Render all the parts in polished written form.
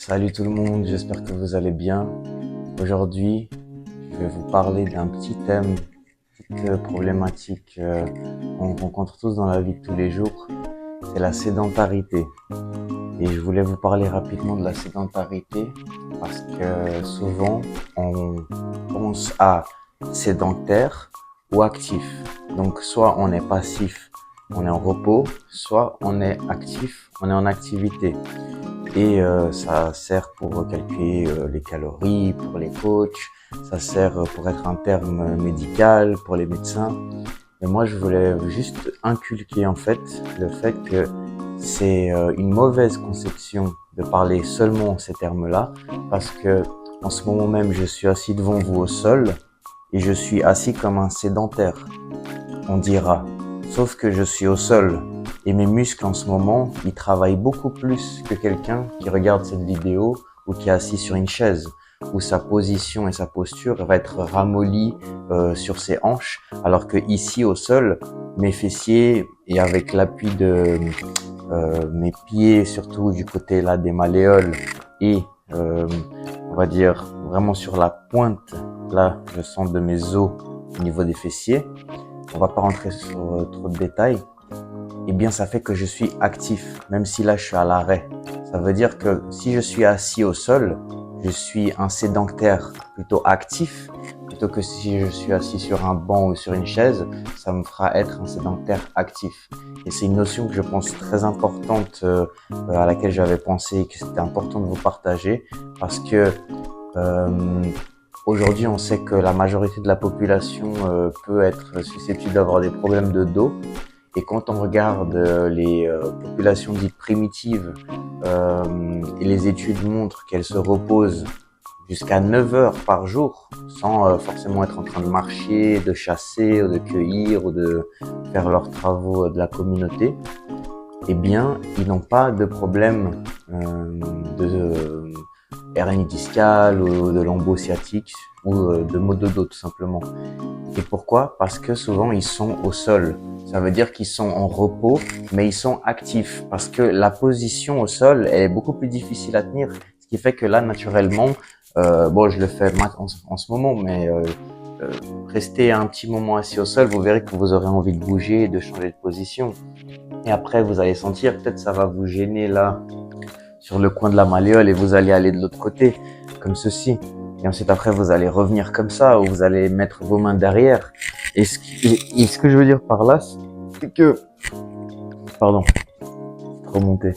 Salut tout le monde, j'espère que vous allez bien. Aujourd'hui, je vais vous parler d'un petit thème, petite problématique qu'on rencontre tous dans la vie de tous les jours. C'est la sédentarité. Et je voulais vous parler rapidement de la sédentarité parce que souvent, on pense à sédentaire ou actif. Donc, soit on est passif, on est en repos, soit on est actif, on est en activité. Et ça sert pour calculer les calories, pour les coachs, ça sert pour être un terme médical, pour les médecins. Et moi, je voulais juste inculquer en fait le fait que c'est une mauvaise conception de parler seulement ces termes-là, parce que en ce moment même, je suis assis devant vous au sol et je suis assis comme un sédentaire, on dira. Sauf que je suis au sol et mes muscles en ce moment, ils travaillent beaucoup plus que quelqu'un qui regarde cette vidéo ou qui est assis sur une chaise, où sa position et sa posture va être ramollie sur ses hanches, alors que ici au sol, mes fessiers et avec l'appui de mes pieds, surtout du côté là des malléoles et on va dire vraiment sur la pointe, là je sens de mes os au niveau des fessiers. On va pas rentrer sur trop de détails. Eh bien, ça fait que je suis actif, même si là, je suis à l'arrêt. Ça veut dire que si je suis assis au sol, je suis un sédentaire plutôt actif, plutôt que si je suis assis sur un banc ou sur une chaise, ça me fera être un sédentaire actif. Et c'est une notion que je pense très importante, à laquelle j'avais pensé et que c'était important de vous partager, parce que aujourd'hui, on sait que la majorité de la population peut être susceptible d'avoir des problèmes de dos. Et quand on regarde les populations dites primitives, et les études montrent qu'elles se reposent jusqu'à 9 heures par jour, sans forcément être en train de marcher, de chasser, ou de cueillir, ou de faire leurs travaux de la communauté, eh bien, ils n'ont pas de problème de hernie discale ou de lambeau sciatique ou de maux de dos tout simplement. Et pourquoi? Parce que souvent ils sont au sol. Ça veut dire qu'ils sont en repos, mais ils sont actifs parce que la position au sol elle est beaucoup plus difficile à tenir. Ce qui fait que là, naturellement, bon, je le fais en ce moment, mais restez un petit moment assis au sol, vous verrez que vous aurez envie de bouger et de changer de position. Et après, vous allez sentir, peut-être ça va vous gêner là, sur le coin de la malléole et vous allez aller de l'autre côté, comme ceci. Et ensuite, après, vous allez revenir comme ça, ou vous allez mettre vos mains derrière. Et ce que je veux dire par là, c'est que, pardon, remonter,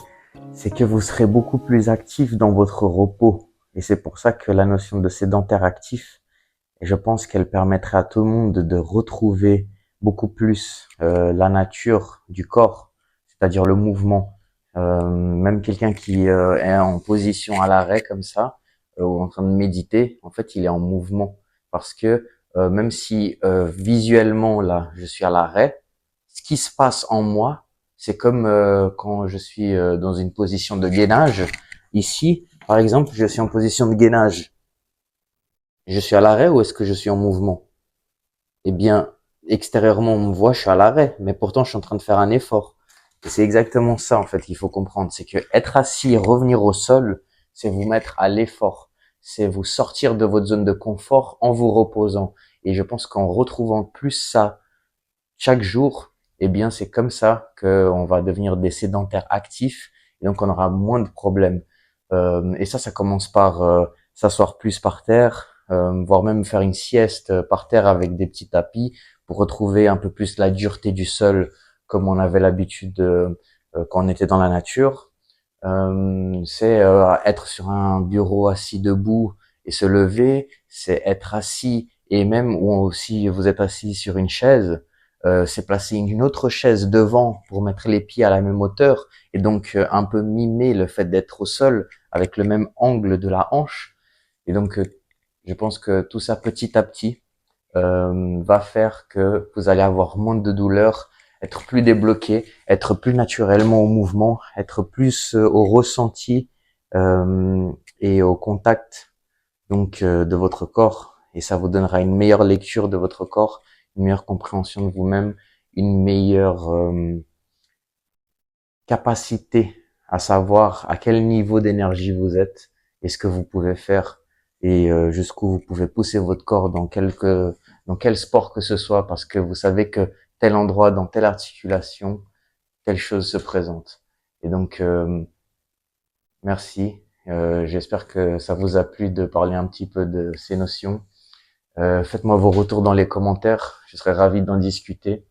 c'est que vous serez beaucoup plus actif dans votre repos. Et c'est pour ça que la notion de sédentaire actif, et je pense qu'elle permettrait à tout le monde de retrouver beaucoup plus la nature du corps, c'est-à-dire le mouvement. Même quelqu'un qui est en position à l'arrêt comme ça, ou en train de méditer, en fait, il est en mouvement. Parce que même si visuellement, là, je suis à l'arrêt, ce qui se passe en moi, c'est comme quand je suis dans une position de gainage. Ici, par exemple, je suis en position de gainage. Je suis à l'arrêt ou est-ce que je suis en mouvement? Eh bien, extérieurement, on me voit, je suis à l'arrêt, mais pourtant, je suis en train de faire un effort. Et c'est exactement ça, en fait, qu'il faut comprendre. C'est que être assis et revenir au sol, c'est vous mettre à l'effort. C'est vous sortir de votre zone de confort en vous reposant. Et je pense qu'en retrouvant plus ça chaque jour, eh bien, c'est comme ça qu'on va devenir des sédentaires actifs. Et donc, on aura moins de problèmes. Et ça commence par s'asseoir plus par terre, voire même faire une sieste par terre avec des petits tapis pour retrouver un peu plus la dureté du sol comme on avait l'habitude quand on était dans la nature. C'est être sur un bureau assis debout et se lever, c'est être assis et même ou aussi vous êtes assis sur une chaise, c'est placer une autre chaise devant pour mettre les pieds à la même hauteur et donc un peu mimer le fait d'être au sol avec le même angle de la hanche. Et donc je pense que tout ça petit à petit va faire que vous allez avoir moins de douleur, être plus débloqué, être plus naturellement au mouvement, être plus au ressenti et au contact donc de votre corps. Et ça vous donnera une meilleure lecture de votre corps, une meilleure compréhension de vous-même, une meilleure capacité à savoir à quel niveau d'énergie vous êtes et ce que vous pouvez faire et jusqu'où vous pouvez pousser votre corps dans quel sport que ce soit, parce que vous savez que tel endroit, dans telle articulation, telle chose se présente. Et donc, merci. J'espère que ça vous a plu de parler un petit peu de ces notions. Faites-moi vos retours dans les commentaires. Je serais ravi d'en discuter.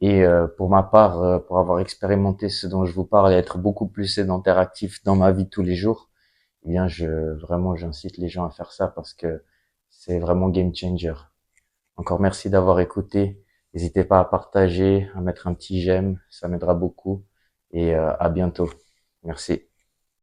Et pour ma part, pour avoir expérimenté ce dont je vous parle et être beaucoup plus sédentaire actif dans ma vie de tous les jours, eh bien, vraiment, j'incite les gens à faire ça parce que c'est vraiment game changer. Encore merci d'avoir écouté. N'hésitez pas à partager, à mettre un petit j'aime, ça m'aidera beaucoup. Et à bientôt. Merci.